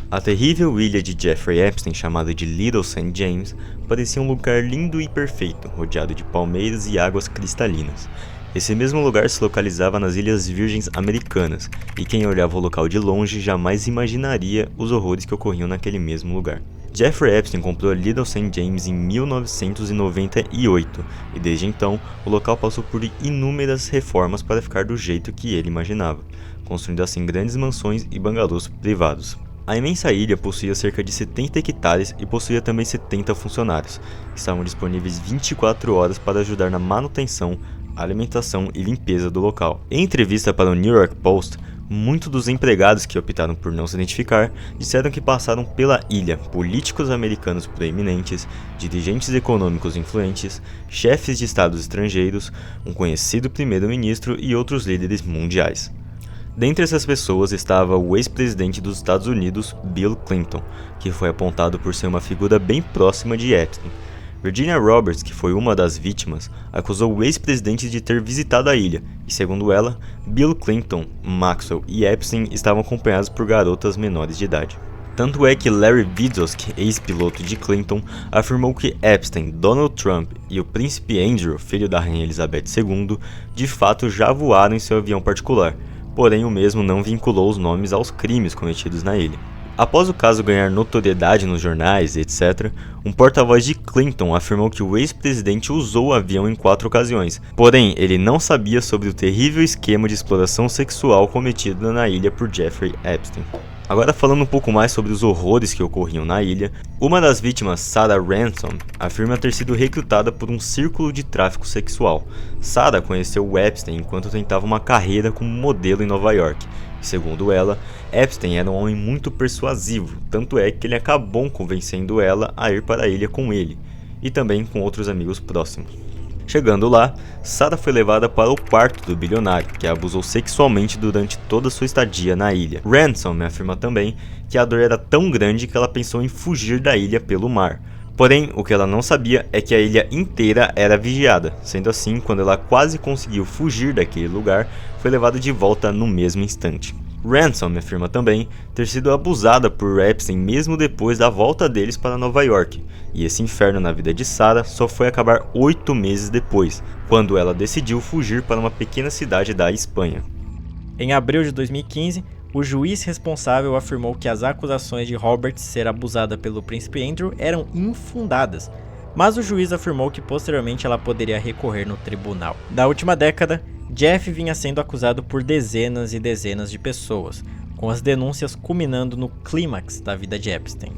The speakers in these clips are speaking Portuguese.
A terrível ilha de Jeffrey Epstein, chamada de Little St. James, parecia um lugar lindo e perfeito, rodeado de palmeiras e águas cristalinas. Esse mesmo lugar se localizava nas Ilhas Virgens Americanas, e quem olhava o local de longe jamais imaginaria os horrores que ocorriam naquele mesmo lugar. Jeffrey Epstein comprou Little St. James em 1998, e desde então o local passou por inúmeras reformas para ficar do jeito que ele imaginava, construindo assim grandes mansões e bangalôs privados. A imensa ilha possuía cerca de 70 hectares e possuía também 70 funcionários, que estavam disponíveis 24 horas para ajudar na manutenção, alimentação e limpeza do local. Em entrevista para o New York Post, muitos dos empregados que optaram por não se identificar disseram que passaram pela ilha políticos americanos proeminentes, dirigentes econômicos influentes, chefes de estados estrangeiros, um conhecido primeiro-ministro e outros líderes mundiais. Dentre essas pessoas estava o ex-presidente dos Estados Unidos, Bill Clinton, que foi apontado por ser uma figura bem próxima de Epstein. Virginia Roberts, que foi uma das vítimas, acusou o ex-presidente de ter visitado a ilha, e segundo ela, Bill Clinton, Maxwell e Epstein estavam acompanhados por garotas menores de idade. Tanto é que Larry Widoski, ex-piloto de Clinton, afirmou que Epstein, Donald Trump e o príncipe Andrew, filho da rainha Elizabeth II, de fato já voaram em seu avião particular, porém o mesmo não vinculou os nomes aos crimes cometidos na ilha. Após o caso ganhar notoriedade nos jornais, etc., um porta-voz de Clinton afirmou que o ex-presidente usou o avião em 4 ocasiões, porém ele não sabia sobre o terrível esquema de exploração sexual cometido na ilha por Jeffrey Epstein. Agora falando um pouco mais sobre os horrores que ocorriam na ilha, uma das vítimas, Sarah Ransom, afirma ter sido recrutada por um círculo de tráfico sexual. Sarah conheceu Epstein enquanto tentava uma carreira como modelo em Nova York. Segundo ela, Epstein era um homem muito persuasivo, tanto é que ele acabou convencendo ela a ir para a ilha com ele, e também com outros amigos próximos. Chegando lá, Sarah foi levada para o quarto do bilionário, que a abusou sexualmente durante toda sua estadia na ilha. Ransom afirma também que a dor era tão grande que ela pensou em fugir da ilha pelo mar. Porém, o que ela não sabia é que a ilha inteira era vigiada, sendo assim, quando ela quase conseguiu fugir daquele lugar, foi levada de volta no mesmo instante. Ransom afirma também ter sido abusada por Epstein mesmo depois da volta deles para Nova York, e esse inferno na vida de Sarah só foi acabar 8 meses depois, quando ela decidiu fugir para uma pequena cidade da Espanha. Em abril de 2015, o juiz responsável afirmou que as acusações de Roberts ser abusada pelo príncipe Andrew eram infundadas, mas o juiz afirmou que posteriormente ela poderia recorrer no tribunal. Na última década, Jeff vinha sendo acusado por dezenas e dezenas de pessoas, com as denúncias culminando no clímax da vida de Epstein.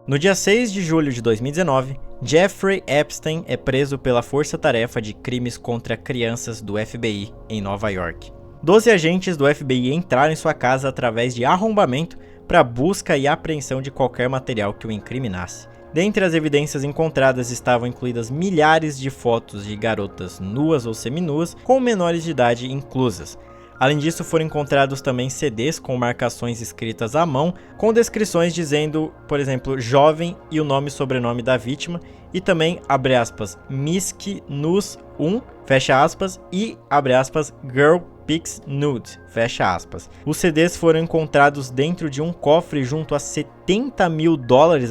No dia 6 de julho de 2019, Jeffrey Epstein é preso pela Força Tarefa de Crimes contra Crianças do FBI em Nova York. 12 agentes do FBI entraram em sua casa através de arrombamento para busca e apreensão de qualquer material que o incriminasse. Dentre as evidências encontradas estavam incluídas milhares de fotos de garotas nuas ou seminuas com menores de idade inclusas. Além disso, foram encontrados também CDs com marcações escritas à mão, com descrições dizendo, por exemplo, jovem e o nome e sobrenome da vítima, e também, abre aspas, Miski Nus 1, fecha aspas, e, abre aspas, Girl Pics Nude, fecha aspas. Os CDs foram encontrados dentro de um cofre junto a $70 mil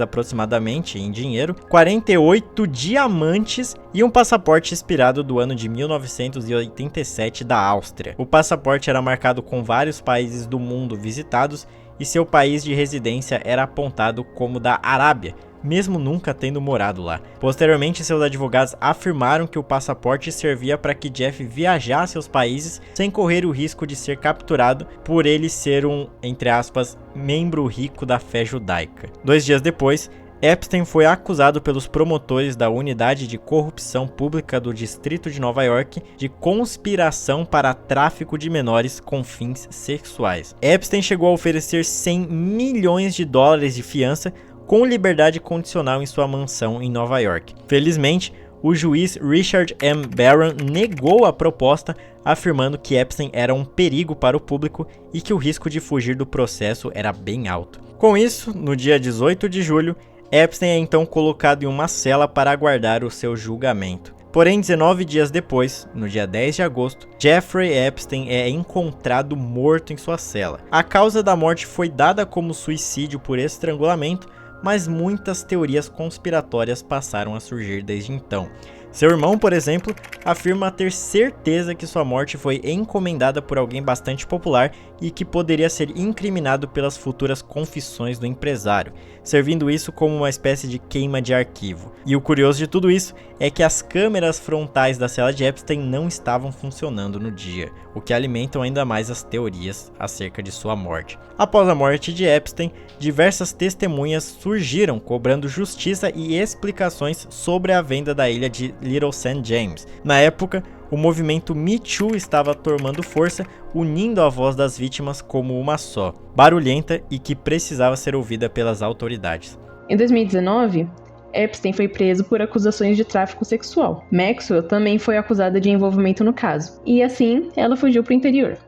aproximadamente em dinheiro, 48 diamantes e um passaporte expirado do ano de 1987 da Áustria. O passaporte era marcado com vários países do mundo visitados e seu país de residência era apontado como da Arábia, mesmo nunca tendo morado lá. Posteriormente, seus advogados afirmaram que o passaporte servia para que Jeff viajasse aos países sem correr o risco de ser capturado por ele ser um, entre aspas, membro rico da fé judaica. 2 dias depois, Epstein foi acusado pelos promotores da Unidade de Corrupção Pública do Distrito de Nova York de conspiração para tráfico de menores com fins sexuais. Epstein chegou a oferecer $100 milhões de fiança com liberdade condicional em sua mansão em Nova York. Felizmente, o juiz Richard M. Barron negou a proposta, afirmando que Epstein era um perigo para o público e que o risco de fugir do processo era bem alto. Com isso, no dia 18 de julho, Epstein é então colocado em uma cela para aguardar o seu julgamento. Porém, 19 dias depois, no dia 10 de agosto, Jeffrey Epstein é encontrado morto em sua cela. A causa da morte foi dada como suicídio por estrangulamento, mas muitas teorias conspiratórias passaram a surgir desde então. Seu irmão, por exemplo, afirma ter certeza que sua morte foi encomendada por alguém bastante popular e que poderia ser incriminado pelas futuras confissões do empresário, servindo isso como uma espécie de queima de arquivo. E o curioso de tudo isso é que as câmeras frontais da cela de Epstein não estavam funcionando no dia, o que alimentam ainda mais as teorias acerca de sua morte. Após a morte de Epstein, diversas testemunhas surgiram cobrando justiça e explicações sobre a venda da ilha de Little St. James. Na época, o movimento Me Too estava tomando força, unindo a voz das vítimas como uma só, barulhenta e que precisava ser ouvida pelas autoridades. Em 2019, Epstein foi preso por acusações de tráfico sexual. Maxwell também foi acusada de envolvimento no caso, e assim ela fugiu para o interior.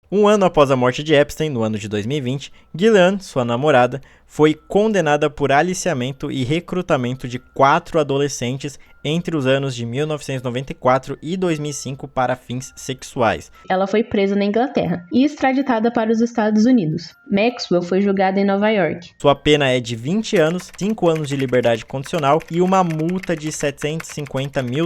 Um ano após a morte de Epstein, no ano de 2020, Ghislaine, sua namorada, foi condenada por aliciamento e recrutamento de 4 adolescentes entre os anos de 1994 e 2005 para fins sexuais. Ela foi presa na Inglaterra e extraditada para os Estados Unidos. Maxwell foi julgada em Nova York. Sua pena é de 20 anos, 5 anos de liberdade condicional e uma multa de $750 mil,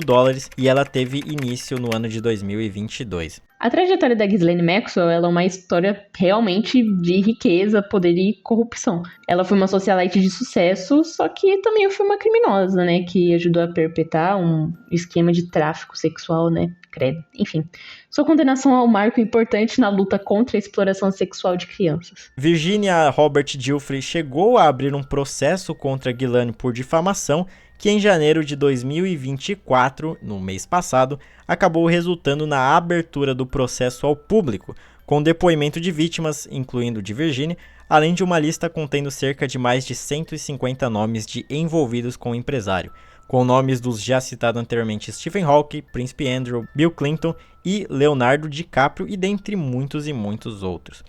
e ela teve início no ano de 2022. A trajetória da Ghislaine Maxwell ela é uma história realmente de riqueza, poder e corrupção. Ela foi uma socialite de sucesso, só que também foi uma criminosa, né? Que ajudou a perpetrar um esquema de tráfico sexual, né? Credo. Enfim, sua condenação é um marco importante na luta contra a exploração sexual de crianças. Virginia Robert Giuffre chegou a abrir um processo contra Ghislaine por difamação, que em janeiro de 2024, no mês passado, acabou resultando na abertura do processo ao público, com depoimento de vítimas, incluindo de Virginia, além de uma lista contendo cerca de mais de 150 nomes de envolvidos com o empresário, com nomes dos já citados anteriormente Stephen Hawking, Príncipe Andrew, Bill Clinton e Leonardo DiCaprio, e dentre muitos e muitos outros.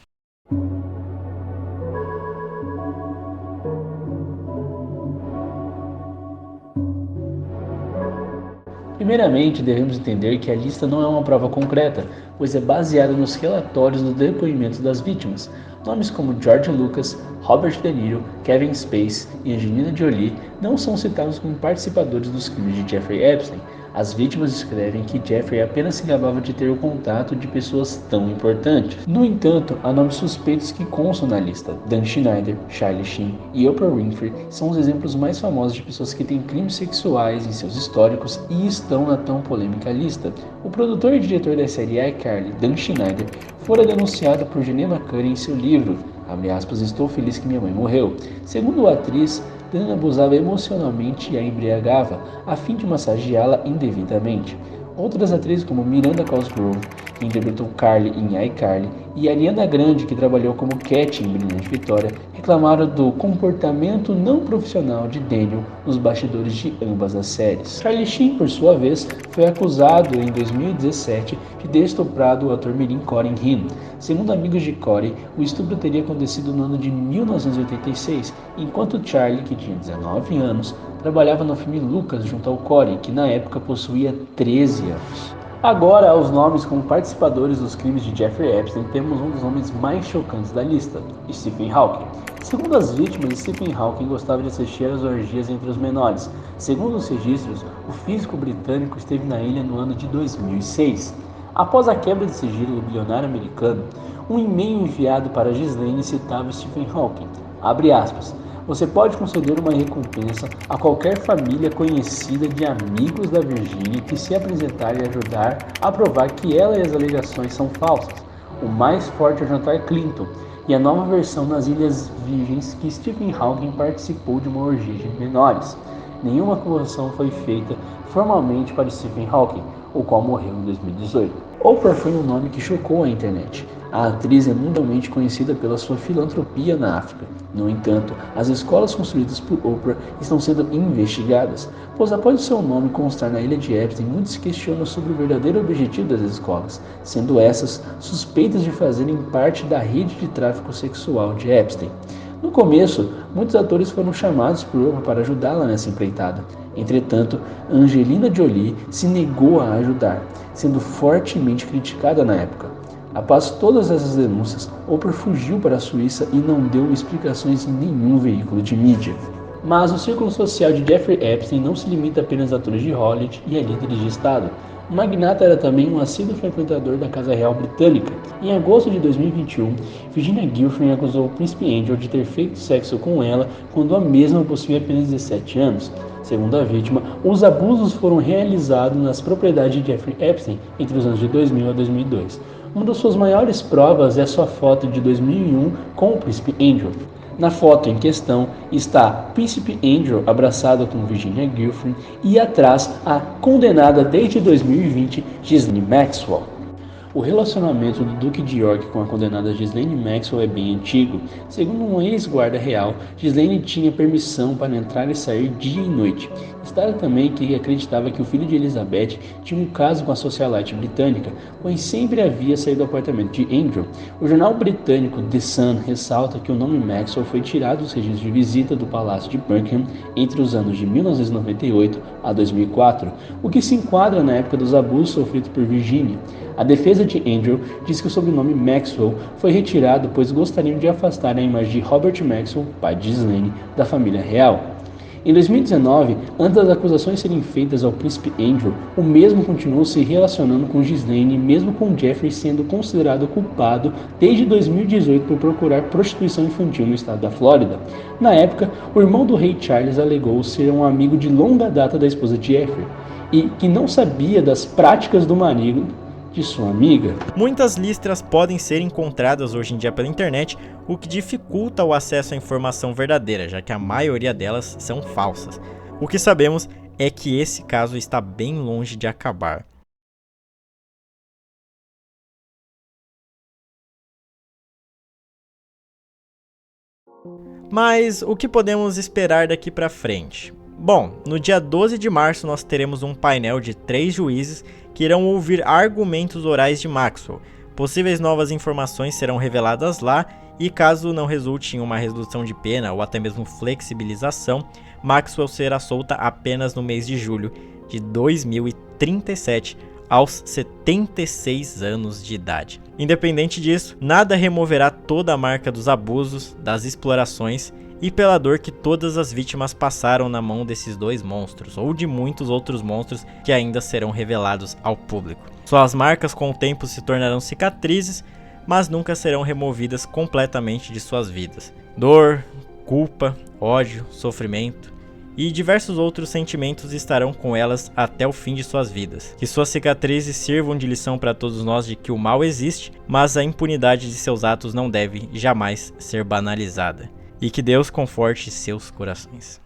Primeiramente, devemos entender que a lista não é uma prova concreta, pois é baseada nos relatórios do depoimento das vítimas. Nomes como George Lucas, Robert De Niro, Kevin Spacey e Angelina Jolie não são citados como participadores dos crimes de Jeffrey Epstein. As vítimas escrevem que Jeffrey apenas se gabava de ter o contato de pessoas tão importantes. No entanto, há nomes suspeitos que constam na lista. Dan Schneider, Charlie Sheen e Oprah Winfrey são os exemplos mais famosos de pessoas que têm crimes sexuais em seus históricos e estão na tão polêmica lista. O produtor e diretor da série iCarly, Dan Schneider, fora denunciado por Geneva Curry em seu livro, Estou feliz que minha mãe morreu. Segundo a atriz, Dan abusava emocionalmente e a embriagava, a fim de massageá-la indevidamente. Outras atrizes como Miranda Cosgrove, que interpretou Carly em iCarly, e Ariana Grande, que trabalhou como Cat em Brilhante Vitória, reclamaram do comportamento não profissional de Daniel nos bastidores de ambas as séries. Charlie Sheen, por sua vez, foi acusado em 2017 de ter estuprado o ator mirim Corey Haim. Segundo amigos de Corey, o estupro teria acontecido no ano de 1986, enquanto Charlie, que tinha 19 anos, trabalhava no filme Lucas junto ao Corey, que na época possuía 13 anos. Agora, aos nomes como participadores dos crimes de Jeffrey Epstein, temos um dos nomes mais chocantes da lista, Stephen Hawking. Segundo as vítimas, Stephen Hawking gostava de assistir às orgias entre os menores. Segundo os registros, o físico britânico esteve na ilha no ano de 2006. Após a quebra de sigilo do bilionário americano, um e-mail enviado para Ghislaine citava Stephen Hawking, abre aspas, você pode conceder uma recompensa a qualquer família conhecida de amigos da Virginia que se apresentar e ajudar a provar que ela e as alegações são falsas. O mais forte é o jantar Clinton e a nova versão nas Ilhas Virgens que Stephen Hawking participou de uma orgia de menores. Nenhuma acusação foi feita formalmente para Stephen Hawking, o qual morreu em 2018. Oprah foi um nome que chocou a internet. A atriz é mundialmente conhecida pela sua filantropia na África. No entanto, as escolas construídas por Oprah estão sendo investigadas, pois após o seu nome constar na ilha de Epstein, muitos se questionam sobre o verdadeiro objetivo das escolas, sendo essas suspeitas de fazerem parte da rede de tráfico sexual de Epstein. No começo, muitos atores foram chamados por Oprah para ajudá-la nessa empreitada. Entretanto, Angelina Jolie se negou a ajudar, sendo fortemente criticada na época. Após todas essas denúncias, Oprah fugiu para a Suíça e não deu explicações em nenhum veículo de mídia. Mas o círculo social de Jeffrey Epstein não se limita apenas a atores de Hollywood e a líderes de Estado. O magnata era também um assíduo frequentador da Casa Real Britânica. Em agosto de 2021, Virginia Giuffre acusou o príncipe Andrew de ter feito sexo com ela quando a mesma possuía apenas 17 anos. Segundo a vítima, os abusos foram realizados nas propriedades de Jeffrey Epstein entre os anos de 2000 a 2002. Uma das suas maiores provas é sua foto de 2001 com o príncipe Andrew. Na foto em questão está Príncipe Andrew abraçado com Virginia Giuffre e atrás a condenada desde 2020 Ghislaine Maxwell. O relacionamento do Duque de York com a condenada Ghislaine Maxwell é bem antigo. Segundo um ex-guarda real, Ghislaine tinha permissão para entrar e sair dia e noite. Está também que acreditava que o filho de Elizabeth tinha um caso com a socialite britânica, pois sempre havia saído do apartamento de Andrew. O jornal britânico The Sun ressalta que o nome Maxwell foi tirado dos registros de visita do Palácio de Buckingham entre os anos de 1998 a 2004, o que se enquadra na época dos abusos sofridos por Virginia. A defesa de Andrew diz que o sobrenome Maxwell foi retirado pois gostariam de afastar a imagem de Robert Maxwell, pai de Ghislaine, da família real. Em 2019, antes das acusações serem feitas ao príncipe Andrew, o mesmo continuou se relacionando com Ghislaine, mesmo com Jeffrey sendo considerado culpado desde 2018 por procurar prostituição infantil no estado da Flórida. Na época, o irmão do rei Charles alegou ser um amigo de longa data da esposa de Jeffrey e que não sabia das práticas do marido de sua amiga. Muitas listras podem ser encontradas hoje em dia pela internet, o que dificulta o acesso à informação verdadeira, já que a maioria delas são falsas. O que sabemos é que esse caso está bem longe de acabar. Mas o que podemos esperar daqui para frente? Bom, no dia 12 de março nós teremos um painel de 3 juízes que irão ouvir argumentos orais de Maxwell. Possíveis novas informações serão reveladas lá e caso não resulte em uma redução de pena ou até mesmo flexibilização, Maxwell será solta apenas no mês de julho de 2037, aos 76 anos de idade. Independente disso, nada removerá toda a marca dos abusos, das explorações e pela dor que todas as vítimas passaram na mão desses dois monstros, ou de muitos outros monstros que ainda serão revelados ao público. Suas marcas com o tempo se tornarão cicatrizes, mas nunca serão removidas completamente de suas vidas. Dor, culpa, ódio, sofrimento e diversos outros sentimentos estarão com elas até o fim de suas vidas. Que suas cicatrizes sirvam de lição para todos nós de que o mal existe, mas a impunidade de seus atos não deve jamais ser banalizada. E que Deus conforte seus corações.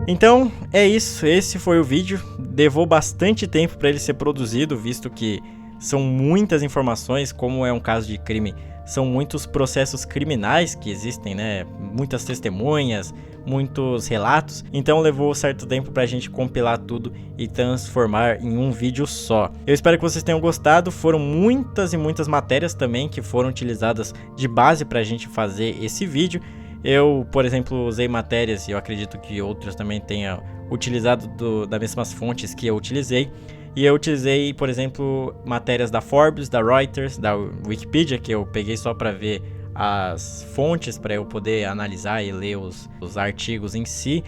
Então, é isso. Esse foi o vídeo. Levou bastante tempo para ele ser produzido, visto que são muitas informações, como é um caso de crime. São muitos processos criminais que existem, né? Muitas testemunhas, muitos relatos. Então levou certo tempo pra gente compilar tudo e transformar em um vídeo só. Eu espero que vocês tenham gostado. Foram muitas e muitas matérias também que foram utilizadas de base pra gente fazer esse vídeo. Eu, por exemplo, usei matérias e eu acredito que outros também tenham utilizado das mesmas fontes que eu utilizei. E eu utilizei, por exemplo, matérias da Forbes, da Reuters, da Wikipedia, que eu peguei só para ver as fontes, para eu poder analisar e ler os artigos em si.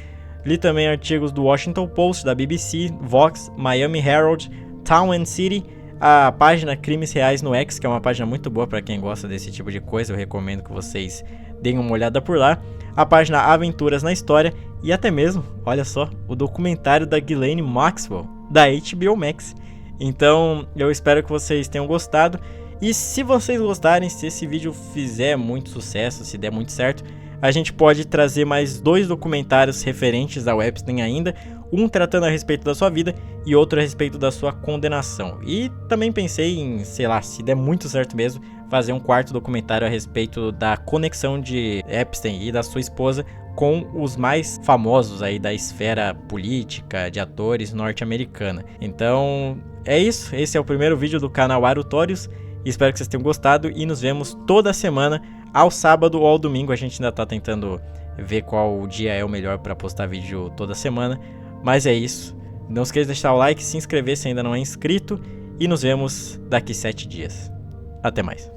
Li também artigos do Washington Post, da BBC, Vox, Miami Herald, Town and City, a página Crimes Reais no X, que é uma página muito boa para quem gosta desse tipo de coisa, eu recomendo que vocês deem uma olhada por lá. A página Aventuras na História e até mesmo, olha só, o documentário da Ghislaine Maxwell, da HBO Max. Então, eu espero que vocês tenham gostado. E se vocês gostarem, se esse vídeo fizer muito sucesso, se der muito certo, a gente pode trazer mais 2 documentários referentes ao Epstein ainda. Um tratando a respeito da sua vida e outro a respeito da sua condenação. E também pensei em, sei lá, se der muito certo mesmo, fazer um 4º documentário a respeito da conexão de Epstein e da sua esposa com os mais famosos aí da esfera política, de atores norte-americana. Então, é isso. Esse é o primeiro vídeo do canal Arutórios. Espero que vocês tenham gostado e nos vemos toda semana, ao sábado ou ao domingo. A gente ainda tá tentando ver qual dia é o melhor para postar vídeo toda semana. Mas é isso. Não esqueça de deixar o like, se inscrever se ainda não é inscrito. E nos vemos daqui 7 dias. Até mais.